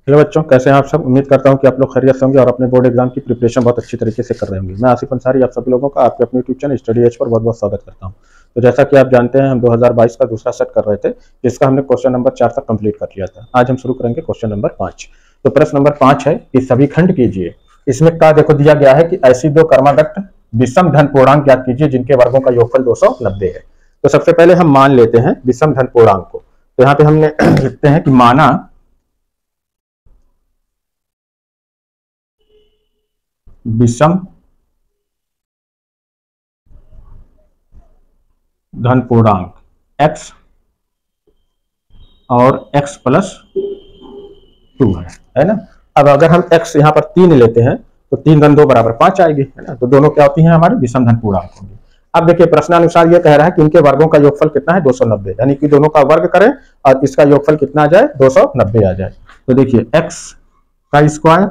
Hello बच्चों, कैसे हैं आप सब। उम्मीद करता हूं कि आप लोग खैरियत से होंगे और अपने बोर्ड एग्जाम की प्रिपरेशन बहुत अच्छी तरीके से कर रहे होंगे। मैं आसिफ अंसारी आप सभी लोगों का आपके अपने YouTube channel study as per बहुत बहुत स्वागत करता हूं। तो जैसा कि आप जानते हैं, हम 2022 का दूसरा सेट कर रहे थे, जिसका हमने क्वेश्चन नंबर 4 तक कंप्लीट कर लिया था। आज हम शुरू करेंगे क्वेश्चन नंबर 5। तो प्रश्न नंबर 5 है कि सभी खंड कीजिए। इसमें क्या देखो दिया गया है कि ऐसी दो कर्मागत विषम धन पूर्णांक ज्ञात कीजिए जिनके वर्गों का योगफल 290 है। तो सबसे पहले हम मान लेते हैं विषम धन पूर्णांक को। तो यहाँ पे हमने लिखते हैं कि माना विषम धन पूर्णांक x और x प्लस 2 है ना। अब अगर हम x यहाँ पर 3 लेते हैं तो 3 धन 2 बराबर 5 आएगी, है ना। तो दोनों क्या होती हैं, हमारे विषम धन पूर्णांक होंगे। अब देखिए प्रश्नानुसार ये कह रहा है कि इनके वर्गों का योगफल कितना है, 290, यानी कि दोनों का वर्ग करें और इसका योगफल कितना आ जाए, 290 आ जाए। तो देखिए x का स्क्वायर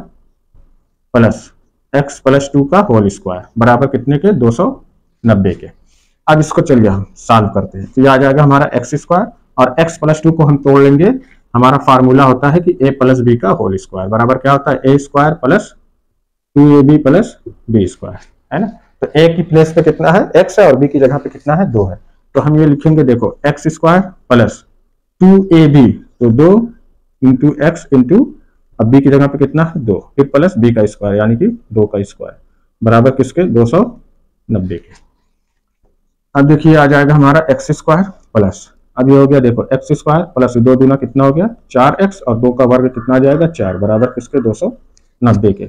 प्लस x प्लस 2 का होल स्क्वायर बराबर कितने के, 290 के। अब इसको चलिए हम सॉल्व करते हैं। तो ये आ जाएगा हमारा x स्क्वायर और x प्लस 2 को हम तोड़ लेंगे। हमारा फार्मूला होता है कि a प्लस बी का होल स्क्वायर बराबर क्या होता है, a square plus 2ab plus B square, है ना। तो a की प्लेस पे कितना है, x है, और b की जगह पे कितना है, 2 है। तो हम ये लिखेंगे, देखो x स्क्वायर प्लस 2ab, तो 2 इंटू एक्स इंटू, अब b की जगह पे कितना है, 2, फिर प्लस b का स्क्वायर यानी कि 2 का स्क्वायर बराबर किसके, 290 के। अब देखिए आ जाएगा हमारा एक्स स्क्वायर प्लस, अब ये हो गया देखो एक्स स्क्वायर प्लस 2 दूना कितना हो गया, 4x, और 2 का वर्ग कितना आ जाएगा, 4 बराबर किसके, 290 के।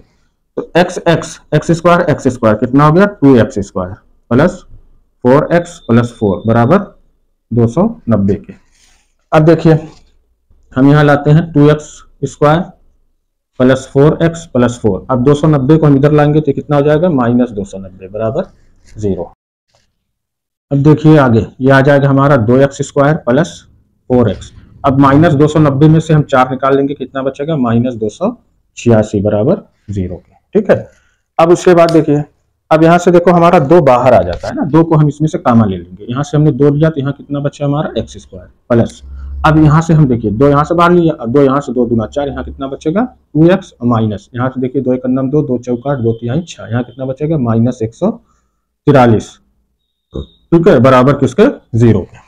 तो एक्स स्क्वायर कितना हो गया, 2x square plus 4x plus 4 बराबर 290 के। अब देखिए हम यहाँ लाते हैं 2x square plus 4x plus 4। अब 290 को हम इधर लाएंगे तो कितना हो जाएगा, माइनस 290 बराबर 0। अब देखिए आगे ये आ जाएगा हमारा 2x स्क्वायर प्लस 4x। अब माइनस 290 में से हम 4 निकाल लेंगे, कितना बचेगा, माइनस 286 बराबर 0 के। ठीक है। अब उसके बाद देखिए, अब यहाँ से देखो हमारा 2 बाहर आ जाता है ना, 2 को हम इसमें से कामा ले लेंगे। यहाँ से हमने 2 लिया तो यहाँ कितना बचा हमारा, x स्क्वायर प्लस, अब यहाँ से हम देखिए 2 यहाँ से बाहर लिया, अब 2 यहाँ से 2 दूना 4, यहाँ कितना बचेगा, 2x माइनस, यहाँ से देखिए 2 एक अन्नम 2, 2 चौका 2 तिहाई 6, यहाँ कितना बचेगा, माइनस 143। ठीक है, बराबर किसके, 0 के।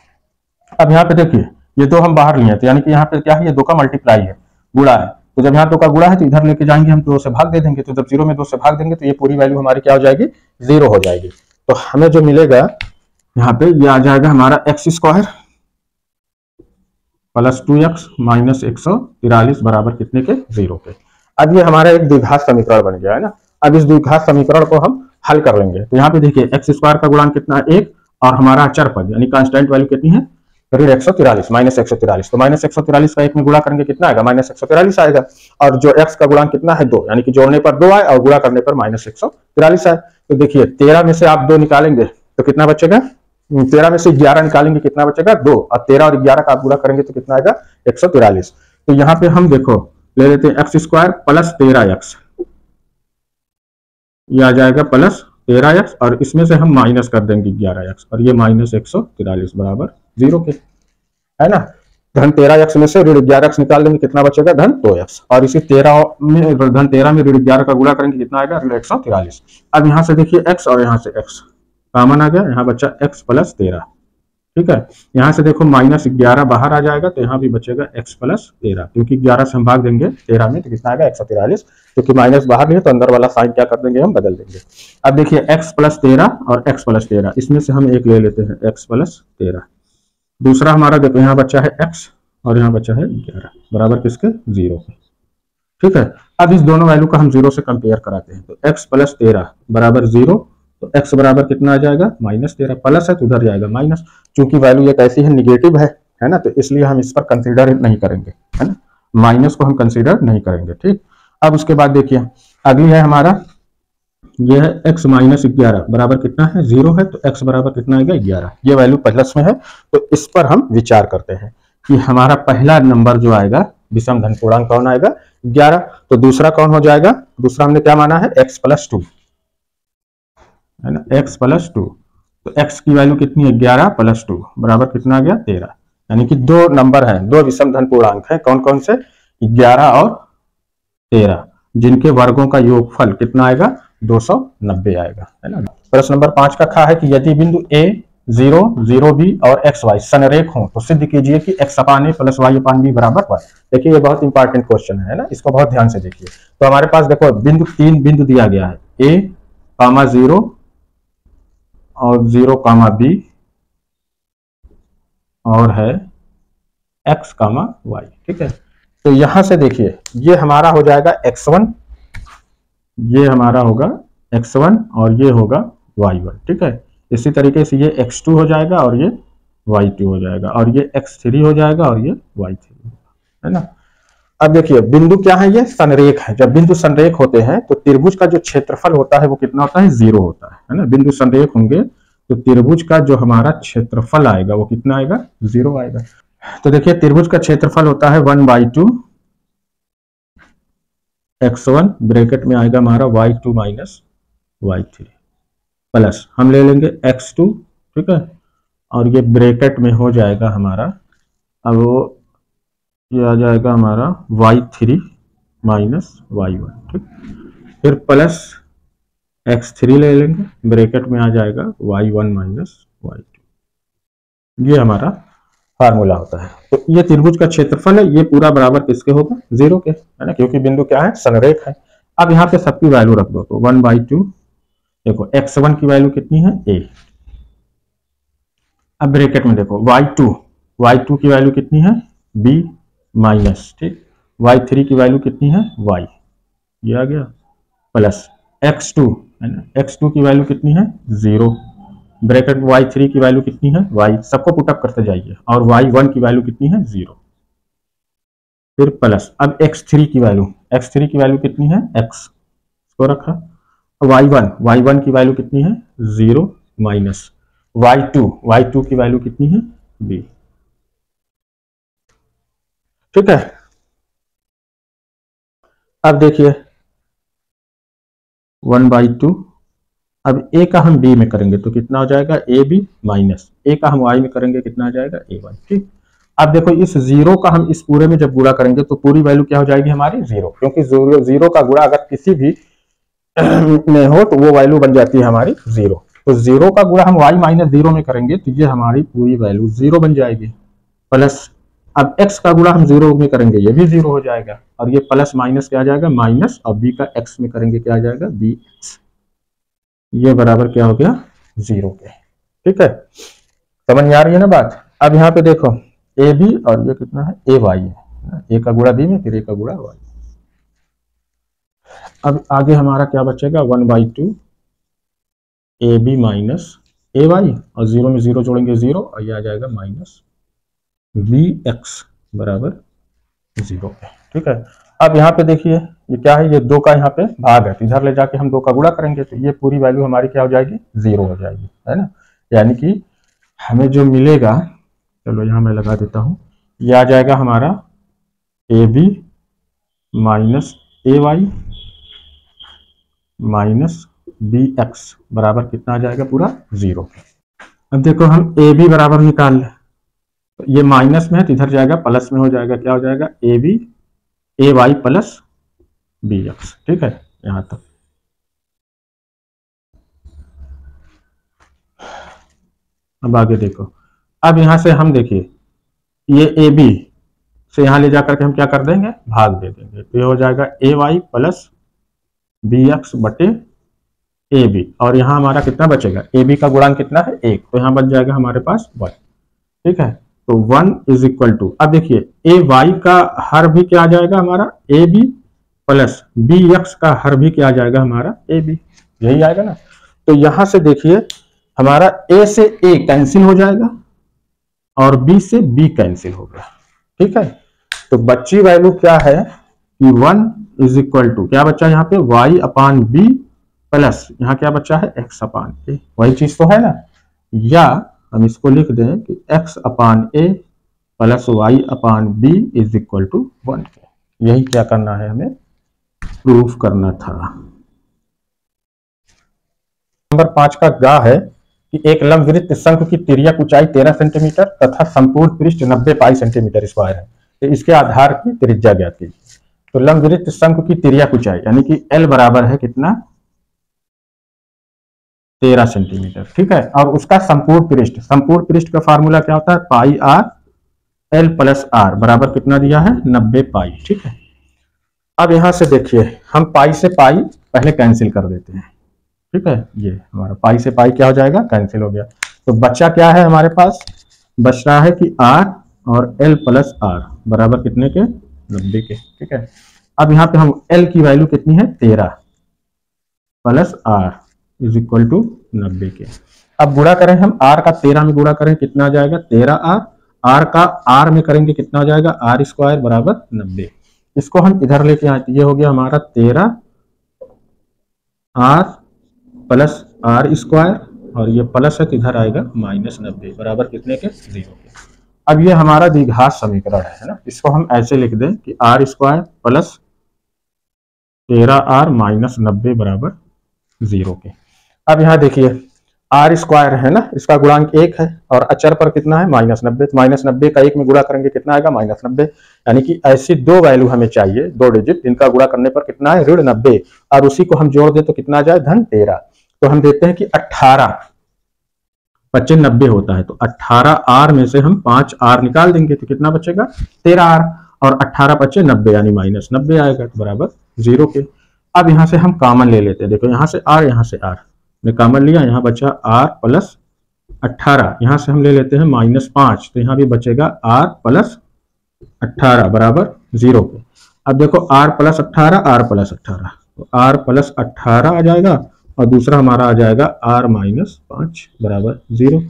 अब यहाँ पे देखिए ये 2 हम बाहर लिए थे, यानी कि यहाँ पे क्या है, ये 2 का मल्टीप्लाई है, गुणा है। तो जब यहाँ 2 का गुणा है तो इधर लेके जाएंगे हम, 2 से भाग दे देंगे। तो जब 0 में 2 से भाग देंगे तो ये पूरी वैल्यू हमारी क्या हो जाएगी, 0 हो जाएगी। तो हमें जो मिलेगा यहाँ पे ये आ जाएगा हमारा x square plus 2x minus 143 बराबर कितने के, 0 के। अब ये हमारा एक द्विघात समीकरण बन गया है ना। अब इस द्विघात समीकरण को हम हल कर लेंगे। तो यहाँ पे देखिए एक्स स्क्वायर का गुणांक कितना है, 1, और हमारा अचर पद यानी कांस्टेंट वैल्यू कितनी है, ऋण 143 माइनस 143। तो माइनस 143 का 1 में गुणा करेंगे कितना आएगा, माइनस 143 आएगा। और जो x का गुणांक कितना है, 2, यानी कि जोड़ने पर 2 आए और गुणा करने पर माइनस 143 आए। तो देखिए 13 में से आप 2 निकालेंगे तो कितना बचेगा, 13 में से 11 निकालेंगे कितना बचेगा, 2, और 13 और 11 का आप गुणा करेंगे तो कितना आएगा, 143। तो यहाँ पे हम देखो ले लेते हैं एक्स स्क्वायर प्लस 13x, ये आ जाएगा प्लस 13x, और इसमें से हम माइनस कर देंगे 11x, और ये माइनस 143 बराबर 0 के, है ना। धन 13x में से ऋण 11x निकाल देंगे, कितना बचेगा, धन 2x, और इसी 13 में धन 13 में ऋण 11 का गुणा करेंगे कितना आएगा, ऋण 143। अब यहाँ से देखिए x और यहाँ से x कॉमन आ गया, यहाँ बचा x प्लस 13। ठीक है, यहाँ से देखो माइनस 11 बाहर आ जाएगा तो यहाँ भी बचेगा x प्लस 13, क्योंकि 11 से हम भाग देंगे 13 में तो कितना आएगा, 143, क्योंकि माइनस बाहर नहीं है तो अंदर वाला साइन क्या कर देंगे, हम बदल देंगे। अब देखिए x प्लस 13 और x प्लस 13, इसमें से हम एक ले लेते हैं, x प्लस 13। दूसरा हमारा देखो यहाँ बच्चा है x और यहाँ बच्चा है 11 बराबर किसके, 0 के। ठीक है, अब इस दोनों वैल्यू का हम 0 से कंपेयर कराते हैं। तो x प्लस 13 बराबर 0, तो x बराबर कितना आ जाएगा, माइनस 13, प्लस है तो उधर जाएगा माइनस, चूंकि वैल्यू एक ऐसी है निगेटिव है ना, तो इसलिए हम इस पर कंसीडर नहीं करेंगे, है ना, माइनस को हम कंसीडर नहीं करेंगे। ठीक, अब उसके बाद देखिए अगली है हमारा, ये है x माइनस 11 बराबर कितना है, 0 है, तो x बराबर कितना आएगा, 11। ये वैल्यू प्लस में है, तो इस पर हम विचार करते हैं कि हमारा पहला नंबर जो आएगा विषम धन पूर्णांक कौन आएगा, 11। तो दूसरा कौन हो जाएगा, दूसरा हमने क्या माना है, x प्लस 2, है ना, x प्लस 2। तो x की वैल्यू कितनी है, 11 प्लस 2 बराबर कितना आ गया, 13। यानी कि 2 नंबर हैं, 2 विषम धन पूर्णांक हैं, कौन कौन से, 11 और 13, जिनके वर्गों का योगफल कितना आएगा 290 आएगा, है ना। प्रश्न नंबर 5 का खा है कि यदि बिंदु ए 0, 0b और एक्स वाई संरेख हो तो सिद्ध कीजिए कि x अपान ए प्लस वाई अपान बी बराबर 1। देखिए ये बहुत इंपॉर्टेंट क्वेश्चन है ना, इसको बहुत ध्यान से देखिए। तो हमारे पास देखो बिंदु 3 बिंदु दिया गया है, a, 0 और 0, b और है x, y, ठीक है। तो यहां से देखिए ये हमारा हो जाएगा x1, ये हमारा होगा x1 और ये होगा y1, ठीक है। इसी तरीके से ये x2 हो जाएगा और ये y2 हो जाएगा और ये x3 हो जाएगा और ये y3, है ना। अब देखिए बिंदु क्या है, ये संरेख है। जब बिंदु संरेख होते हैं तो त्रिभुज का जो क्षेत्रफल होता है वो कितना होता है 0 होता है ना। बिंदु संरेख होंगे तो त्रिभुज का जो हमारा क्षेत्रफल आएगा वो कितना आएगा 0 आएगा। तो देखिए त्रिभुज का क्षेत्रफल होता है 1/2 x1 ब्रैकेट में आएगा हमारा y2 माइनस y3 प्लस हम ले लेंगे x2, ठीक है, और ये ब्रैकेट में हो जाएगा हमारा, अब वो ये आ जाएगा हमारा y3 माइनस y1, ठीक, फिर प्लस x3 ले लेंगे, ब्रैकेट में आ जाएगा y1 माइनस y2। ये हमारा फार्मूला होता है। तो ये त्रिभुज का क्षेत्रफल है, ये पूरा बराबर किसके होगा 0 के, है ना, क्योंकि बिंदु क्या है संरेख है। अब यहाँ पे सबकी वैल्यू रख दो, तो 1/2, देखो x1 की वैल्यू कितनी है a, अब ब्रैकेट में देखो y2 की वैल्यू कितनी है b माइनस, ठीक, y3 की वैल्यू कितनी है y, ये आ गया, प्लस x2, है ना, x2 की वैल्यू कितनी है 0, ब्रैकेट में y3 की वैल्यू कितनी है y, सबको पुटअप करते जाइए, और y1 की वैल्यू कितनी है 0, फिर प्लस अब x3 की वैल्यू कितनी है x, इसको रखा, y1 की वैल्यू कितनी है 0 माइनस y2 की वैल्यू कितनी है b, ठीक है। अब देखिए 1/2, अब a का हम b में करेंगे तो कितना हो जाएगा ab माइनस a का हम y में करेंगे कितना आ जाएगा a1, ठीक। अब देखो इस 0 का हम इस पूरे में जब गुणा करेंगे तो पूरी वैल्यू क्या हो जाएगी हमारी 0, क्योंकि 0 का गुणा अगर किसी भी में हो तो वो वैल्यू बन जाती है हमारी 0। तो 0 का गुणा हम y माइनस 0 में करेंगे तो ये हमारी पूरी वैल्यू 0 बन जाएगी, प्लस अब x का गुणा हम 0 में करेंगे ये भी 0 हो जाएगा, और ये प्लस माइनस क्या आ जाएगा माइनस, और b का x में करेंगे क्या आ जाएगा bx, ये बराबर क्या हो गया 0 के, ठीक है। समझ में आ रही है ना बात। अब यहाँ पे देखो ab और ये कितना है ay है, a का गुणा b में फिर a का गुणा y। अब आगे हमारा क्या बचेगा 1/2 ab माइनस ay, और 0 में 0 जोड़ेंगे 0 और ये आ जाएगा माइनस bx बराबर 0 पे, ठीक है। अब यहाँ पे देखिए ये क्या है, ये 2 का यहाँ पे भाग है, तो इधर ले जाके हम 2 का गुणा करेंगे तो ये पूरी वैल्यू हमारी क्या हो जाएगी 0 हो जाएगी, है ना। यानी कि हमें जो मिलेगा, चलो यहाँ मैं लगा देता हूँ, ये आ जाएगा हमारा ab minus ay minus bx बराबर कितना आ जाएगा पूरा 0। अब देखो हम ab बराबर निकाल लें, ये माइनस में है तो इधर जाएगा प्लस में हो जाएगा, क्या हो जाएगा ay प्लस bx, ठीक है यहां तक। अब आगे देखो, अब यहां से हम देखिए ये ab से यहां ले जाकर के हम क्या कर देंगे भाग दे देंगे, तो ये हो जाएगा ay प्लस bx बटे ab, और यहां हमारा कितना बचेगा ab का गुणांक कितना है 1, तो यहां बच जाएगा हमारे पास 1, ठीक है। तो 1 इज इक्वल टू, अब देखिए ay का हर भी क्या आ जाएगा हमारा ab प्लस bx का हर भी क्या आ जाएगा हमारा ab, यही आएगा ना। तो यहां से देखिए हमारा a से a कैंसिल हो जाएगा और b से b कैंसिल होगा, ठीक है। तो बच्ची वैल्यू क्या है कि 1 इज इक्वल टू क्या बच्चा यहाँ पे y अपान b प्लस यहाँ क्या बच्चा है x अपान a, वही चीज तो है ना। या हम इसको लिख दें कि x upon a plus y upon b is equal to 1, यही क्या करना है हमें प्रूफ करना था। नंबर 5 का गा है कि एक लंबवृत्त शंख की तिर्यक ऊंचाई 13 सेंटीमीटर तथा संपूर्ण पृष्ठ 90 पाई सेंटीमीटर स्क्वायर है, तो इसके आधार की त्रिज्या ज्ञात कीजिए। तो लंबवृत्त शंकु की तिर्यक ऊंचाई यानी कि एल बराबर है कितना 13 सेंटीमीटर। ठीक है, और उसका संपूर्ण पृष्ठ का फार्मूला क्या होता है पाई आर एल प्लस आर बराबर कितना दिया है 90 पाई। ठीक है, अब यहां से देखिए हम पाई से पाई पहले कैंसिल कर देते हैं। ठीक है, ये हमारा पाई से पाई क्या हो जाएगा कैंसिल हो गया। तो बच्चा क्या है हमारे पास बच रहा है कि आर और एल प्लस आर बराबर कितने के 90 के। ठीक है, अब यहाँ पे हम एल की वैल्यू कितनी है 13 plus R is equal to 90 के। अब गुणा करें हम आर का 13 में गुणा करें कितना आ जाएगा 13 आर का आर में करेंगे कितना हो जाएगा आर स्क्वायर बराबर 90। इसको हम इधर लेके आए ये हो गया हमारा 13 आर प्लस आर स्क्वायर और ये प्लस है तो इधर आएगा -90 बराबर कितने के 0 के। अब ये हमारा द्विघात समीकरण है ना, इसको हम ऐसे लिख दें कि आर स्क्वायर प्लस 13r -90 बराबर 0 के। अब यहाँ देखिए आर स्क्वायर है ना, इसका गुणांक 1 है और अचर पर कितना है -90, तो -90 का 1 में गुणा करेंगे कितना आएगा -90। यानी कि ऐसी दो वैल्यू हमें चाहिए, दो डिजिट जिनका गुणा करने पर कितना है ऋण 90 और उसी को हम जोड़ दे तो कितना आ जाए धन 13। तो हम देखते हैं कि 18 25 90 होता है, तो 18r में से हम 5r निकाल देंगे तो कितना बचेगा 13r और 18 25 90 यानी -90 आएगा तो बराबर 0 के। अब यहां से हम कॉमन ले लेते हैं, देखो यहां से r यहां से r ने कॉमन लिया, यहाँ बचा r प्लस 18, यहां से हम ले लेते हैं -5 तो यहाँ भी बचेगा r प्लस 18 बराबर 0 के। अब देखो r प्लस 18 तो r प्लस 18 आ जाएगा और दूसरा हमारा आ जाएगा r -5 बराबर 0।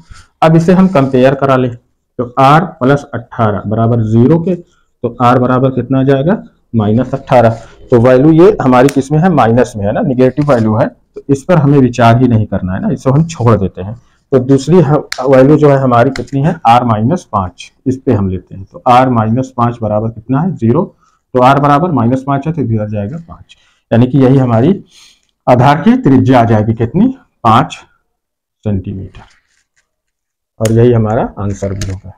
अब इसे हम कंपेयर करा ले तो r प्लस 18 बराबर 0 के, तो r बराबर कितना आ जाएगा -18। तो वैल्यू ये हमारी किसमें है माइनस में है ना, निगेटिव वैल्यू है, तो इस पर हमें विचार ही नहीं करना है ना, इसको हम छोड़ देते हैं। तो दूसरी वैल्यू जो है हमारी कितनी है r -5, इस पे हम लेते हैं तो r -5 बराबर कितना है 0, तो r बराबर -5 है तो इधर जाएगा 5, यानी कि यही हमारी आधार की त्रिज्या आ जाएगी कितनी 5 सेंटीमीटर और यही हमारा आंसर भी होगा।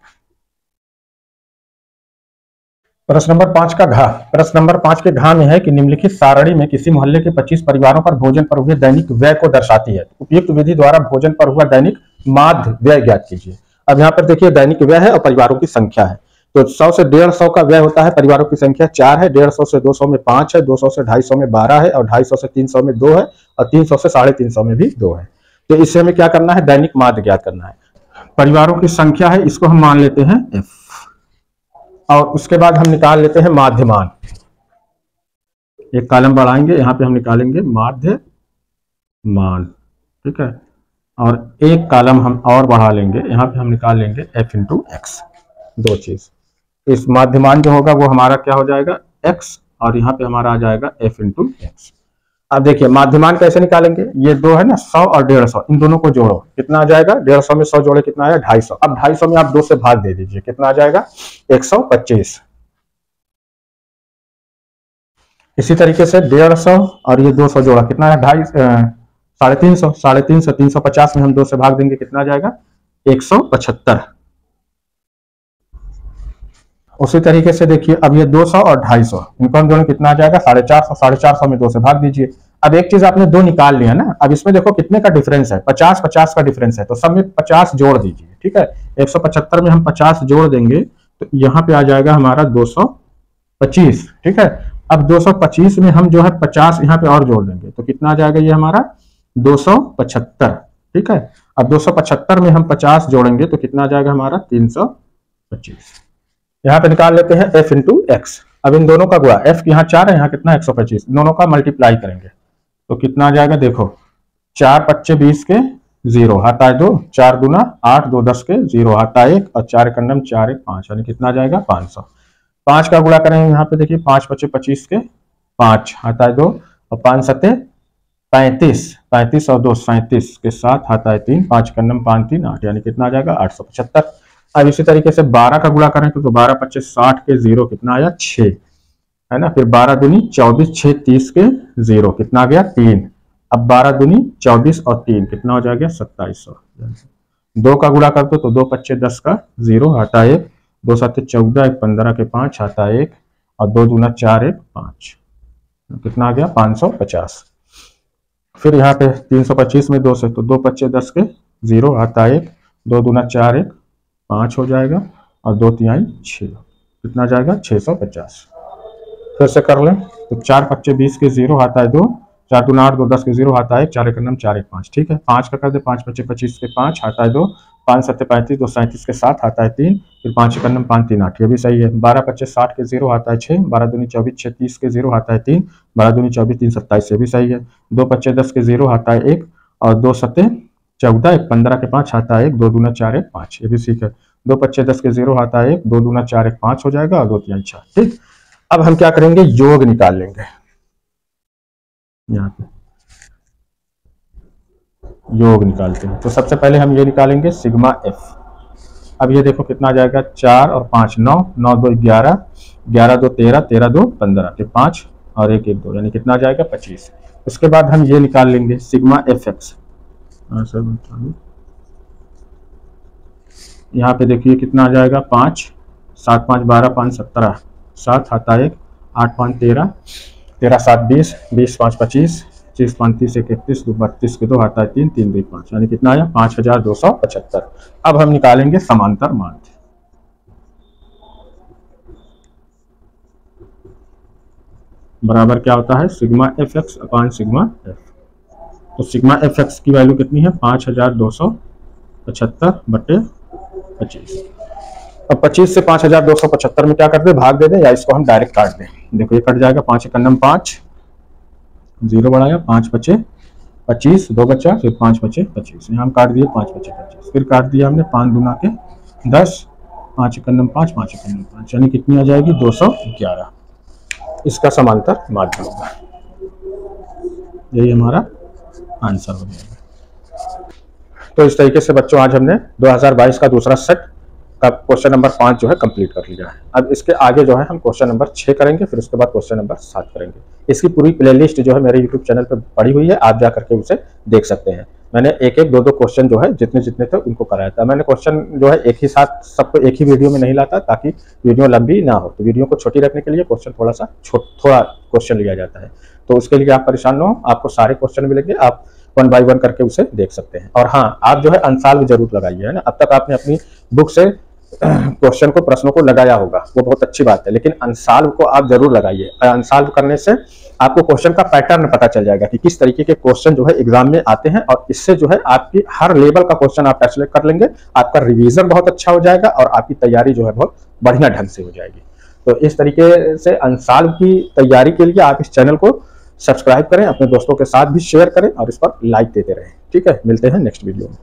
प्रश्न नंबर 5 का घा, प्रश्न नंबर 5 के घा में है कि निम्नलिखित सारणी में किसी मोहल्ले के 25 परिवारों पर भोजन पर हुए दैनिक व्यय को दर्शाती है। उपयुक्त विधि द्वारा भोजन पर हुआ दैनिक माध्य व्यय ज्ञात कीजिए। अब यहाँ पर देखिए दैनिक व्यय है और परिवारों की संख्या है, तो 100 से 150 का व्यय होता है, परिवारों की संख्या 4 है, 150 से 200 में 5 है, 200 से 250 में 12 है और 250 से 300 में 2 है और 300 से 350 में भी 2 है। तो इससे हमें क्या करना है दैनिक माध्य ज्ञात करना है। परिवारों की संख्या है, इसको हम मान लेते हैं f और उसके बाद हम निकाल लेते हैं माध्यमान, एक कॉलम बढ़ाएंगे यहाँ पे हम निकालेंगे माध्यमान। ठीक है, और एक कॉलम हम और बढ़ा लेंगे, यहाँ पे हम निकाल लेंगे f इंटू एक्स, दो चीज। इस माध्यमान जो होगा वो हमारा क्या हो जाएगा x और यहाँ पे हमारा आ जाएगा f इंटू एक्स। अब देखिए माध्यमान कैसे निकालेंगे, ये दो है ना 100 और 150, इन दोनों को जोड़ो कितना आ जाएगा 150 में 100 जोड़े कितना आया 250। अब 250 में आप 2 से भाग दे दीजिए कितना आ जाएगा 125। इसी तरीके से 150 और ये 200 जोड़ा कितना है 350, 350 में हम 2 से भाग देंगे कितना आ जाएगा 175। उसी तरीके से देखिए अब ये 200 और 250 इनको हम दोनों कितना आ जाएगा 450, 450 में 2 से भाग दीजिए। अब एक चीज आपने 2 निकाल लिया ना, अब इसमें देखो कितने का डिफरेंस है 50-50 का डिफरेंस है, तो सब में 50 जोड़ दीजिए। ठीक है, 175 में हम 50 जोड़ देंगे तो यहाँ पे आ जाएगा हमारा 225। ठीक है, अब 225 में हम जो है 50 यहाँ पे और जोड़ देंगे तो कितना आ जाएगा ये हमारा 275। ठीक है, अब 275 में हम 50 जोड़ेंगे तो कितना आ जाएगा हमारा 325। यहाँ पे निकाल लेते हैं f इंटू एक्स। अब इन दोनों का गुणा, f यहाँ 4 है, यहाँ कितना 125, दोनों का मल्टीप्लाई करेंगे तो कितना आ जाएगा देखो 4 25 20 के 0 हाथा है 2, 4 दूना 8, 2 10 के 0 हाथा 1 और 4 कंडम 4 1 5, यानी कितना आ जाएगा 500। 5 का गुणा करेंगे यहाँ पे देखिए 5 25 25 के 5 हाथा है 2 और 5 7 35, 35 और 2 37 के 7 हाथा है 3, 5 कंडम 5 3 8, यानी कितना आ जाएगा 875। अब इसी तरीके से 12 का गुणा करें तो 12 25 60 के 0 कितना आया 6 है ना, फिर 12 दूनी 24 6 30 के 0 कितना आ गया 3। अब 12 दूनी 24 और 3 कितना हो जाएगा 2700। 2 का गुणा कर दो तो 2 25 10 का 0 आता 1, 2 7 14 1 15 के 5 आता 1 और 2 दूना 4 1 5, कितना आ गया 550। फिर यहाँ पे 325 में 2 से, तो 2 पच्चे 10 के 0 आता 1, 2 दूना 4 1 5 हो जाएगा और 2 तिहाई 6, कितना जाएगा 650। फिर से कर लें तो 4 पच्चे 20 के 0 आता है 2, 4 दूना 8 2 10 के 0 आता है 4 एक 4 1 5, ठीक है। 5 का कर दे, 5 पच्चे 25 के 5 आता है 2, 5 सत्ते 35 2 37 के 7 आता है 3, फिर 5 एक 5 3 8, ये भी सही है। 12 पच्चे 60 के 0 आता है 6, 12 दूनी 24 6 30 के 0 आता है 3, 12 दूनी 24 3 27, ये भी सही है। 2 पच्चे 10 के 0 आता है 1 और 2 सत्ते 14 1 15 के 5 आता है 1, 2 दूना 4 1 5, ये भी ठीक है। 2 पच्चे 10 के 0 आता है 1, 2 दूना 4 1 5 हो जाएगा और 2 तिहाई 4, ठीक। अब हम क्या करेंगे, योग निकाल लेंगे। यहाँ पे योग निकालते हैं, तो सबसे पहले हम ये निकालेंगे सिग्मा एफ। अब ये देखो कितना आ जाएगा, 4 और 5 9, 9 2 11, 11 2 13, 13 2 15, फिर 5 और 1 1 2, यानी कितना आ जाएगा 25। उसके बाद हम ये निकाल लेंगे सिग्मा एफ एक्स। यहाँ पे देखिए कितना आ जाएगा, 5 7 5 12 5 17, 7 आता 1, 8 5 13, 13 7 20, 20 5 25, 25 5 30 1 31, 32 के 2 आता है 3, 3 2 5, यानी कितना आया 5275। अब हम निकालेंगे समांतर माध्य। बराबर क्या होता है, सिग्मा एफ एक्स अपान सिग्मा एफ। तो सिग्मा एफ एक्स की वैल्यू कितनी है, 5275 बटे 25। अब 25 से 5275 में क्या कर दे, भाग दे दें या इसको हम डायरेक्ट काट दें। देखो ये कट जाएगा, 5 एक 5, 0 बढ़ाया, 5 बचे 25, 2 बचा, फिर 5 बचे 25, यहाँ हम काट दिए 5 बचे 25, फिर काट दिया हमने 5 दूना के 10, 5 एक 5, 5 एक 5, यानी कितनी आ जाएगी 211। इसका समांतर माध्य होगा, यही हमारा आंसर हो जाएगा। तो इस तरीके से बच्चों आज हमने 2022 का दूसरा सेट का क्वेश्चन नंबर 5 जो है कंप्लीट कर लिया है। अब इसके आगे जो है हम क्वेश्चन नंबर 6 करेंगे, फिर उसके बाद क्वेश्चन नंबर 7 करेंगे। इसकी पूरी प्लेलिस्ट जो है मेरे यूट्यूब चैनल पर पड़ी हुई है, आप जा करके उसे देख सकते हैं। मैंने एक एक दो क्वेश्चन जो है जितने जितने थे उनको कराया था। मैंने क्वेश्चन जो है एक ही साथ सबको एक ही वीडियो में नहीं लाता, ताकि वीडियो लंबी ना हो, तो वीडियो को छोटी रखने के लिए क्वेश्चन थोड़ा क्वेश्चन लिया जाता है। तो उसके लिए आप परेशान ना हो, आपको सारे क्वेश्चन मिलेंगे, आप 1 बाय 1 करके उसे देख सकते हैं। और हाँ, आप जो है अनसॉल्व जरूर लगाइए, है ना। अब तक आपने अपनी बुक से क्वेश्चन को, प्रश्नों को लगाया होगा, वो बहुत अच्छी बात है, लेकिन अनसॉल्व को आप जरूर लगाइए। अनसॉल्व करने से आपको क्वेश्चन का पैटर्न पता चल जाएगा कि किस तरीके के क्वेश्चन जो है एग्जाम में आते हैं, और इससे जो है आपकी हर लेवल का क्वेश्चन आप सेलेक्ट कर लेंगे, आपका रिवीजन बहुत अच्छा हो जाएगा और आपकी तैयारी जो है बहुत बढ़िया ढंग से हो जाएगी। तो इस तरीके से अनसॉल्व की तैयारी के लिए आप इस चैनल को सब्सक्राइब करें, अपने दोस्तों के साथ भी शेयर करें और इस पर लाइक देते रहें। ठीक है, मिलते हैं नेक्स्ट वीडियो में।